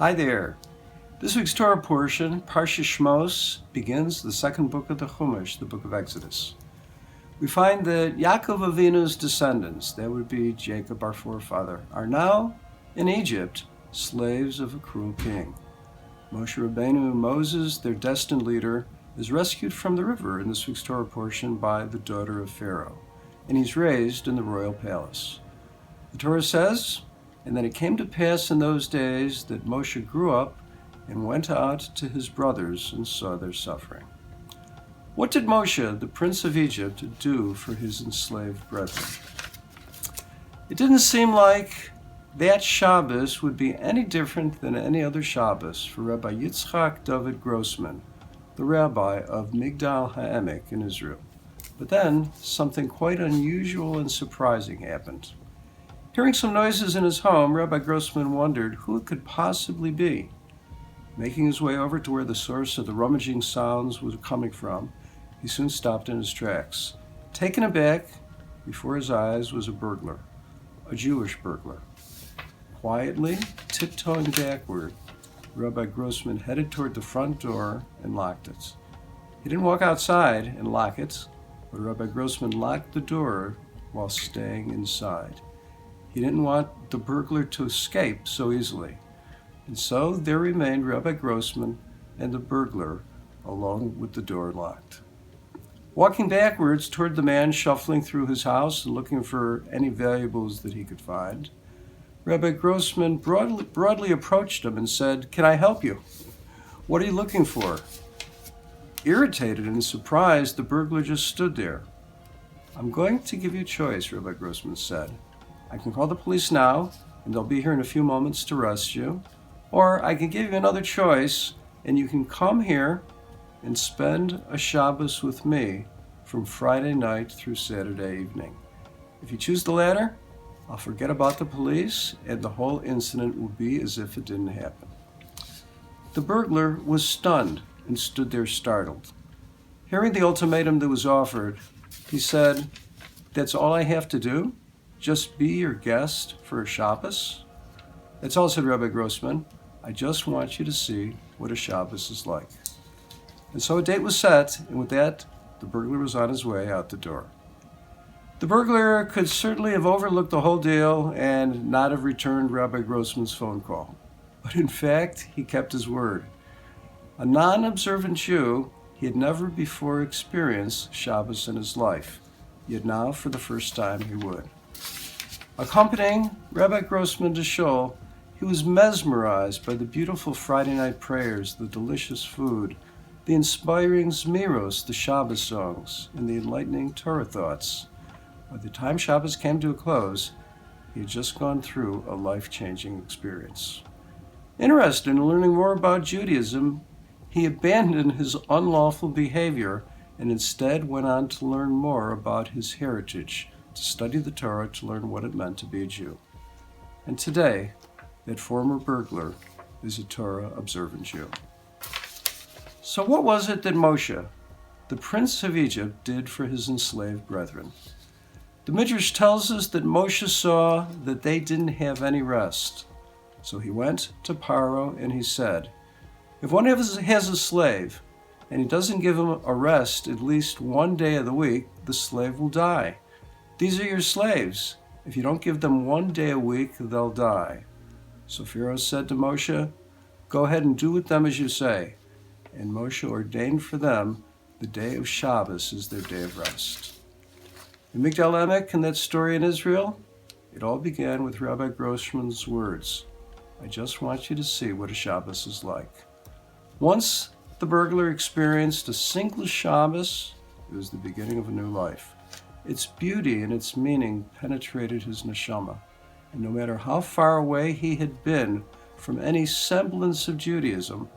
Hi there. This week's Torah portion, Parsha Shmos, begins the second book of the Chumash, the book of Exodus. We find that Yaakov Avinu's descendants, that would be Jacob, our forefather, are now in Egypt, slaves of a cruel king. Moshe Rabbeinu, Moses, their destined leader, is rescued from the river in this week's Torah portion by the daughter of Pharaoh, and he's raised in the royal palace. The Torah says, "And then it came to pass in those days that Moshe grew up and went out to his brothers and saw their suffering." What did Moshe, the prince of Egypt, do for his enslaved brethren? It didn't seem like that Shabbos would be any different than any other Shabbos for Rabbi Yitzchak David Grossman, the rabbi of Migdal HaEmek in Israel. But then something quite unusual and surprising happened. Hearing some noises in his home, Rabbi Grossman wondered who it could possibly be. Making his way over to where the source of the rummaging sounds was coming from, he soon stopped in his tracks. Taken aback, before his eyes was a burglar, a Jewish burglar. Quietly, tiptoeing backward, Rabbi Grossman headed toward the front door and locked it. He didn't walk outside and lock it, but Rabbi Grossman locked the door while staying inside. He didn't want the burglar to escape so easily. And so there remained Rabbi Grossman and the burglar, along with the door locked. Walking backwards toward the man shuffling through his house and looking for any valuables that he could find, Rabbi Grossman broadly approached him and said, "Can I help you? What are you looking for?" Irritated and surprised, the burglar just stood there. "I'm going to give you a choice," Rabbi Grossman said. "I can call the police now, and they'll be here in a few moments to arrest you. Or I can give you another choice, and you can come here and spend a Shabbos with me from Friday night through Saturday evening. If you choose the latter, I'll forget about the police, and the whole incident will be as if it didn't happen." The burglar was stunned and stood there startled. Hearing the ultimatum that was offered, he said, "That's all I have to do? Just be your guest for a Shabbos?" "That's all," said Rabbi Grossman. "I just want you to see what a Shabbos is like." And so a date was set, and with that, the burglar was on his way out the door. The burglar could certainly have overlooked the whole deal and not have returned Rabbi Grossman's phone call. But in fact, he kept his word. A non-observant Jew, he had never before experienced Shabbos in his life, yet now for the first time he would. Accompanying Rabbi Grossman to Shul, he was mesmerized by the beautiful Friday night prayers, the delicious food, the inspiring Zmiros, the Shabbos songs, and the enlightening Torah thoughts. By the time Shabbos came to a close, he had just gone through a life-changing experience. Interested in learning more about Judaism, he abandoned his unlawful behavior and instead went on to learn more about his heritage, to study the Torah, to learn what it meant to be a Jew. And today, that former burglar is a Torah-observant Jew. So what was it that Moshe, the prince of Egypt, did for his enslaved brethren? The Midrash tells us that Moshe saw that they didn't have any rest. So he went to Paro and he said, "If one has a slave and he doesn't give him a rest at least one day of the week, the slave will die. These are your slaves. If you don't give them one day a week, they'll die." So Pharaoh said to Moshe, "Go ahead and do with them as you say." And Moshe ordained for them the day of Shabbos as their day of rest. In Migdal HaEmek, in that story in Israel, it all began with Rabbi Grossman's words, "I just want you to see what a Shabbos is like." Once the burglar experienced a single Shabbos, it was the beginning of a new life. Its beauty and its meaning penetrated his neshama, and no matter how far away he had been from any semblance of Judaism,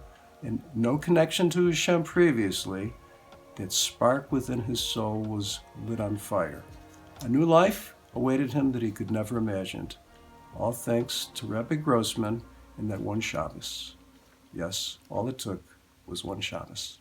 and no connection to Hashem previously, that spark within his soul was lit on fire. A new life awaited him that he could never imagined, all thanks to Rabbi Grossman and that one Shabbos. Yes, all it took was one Shabbos.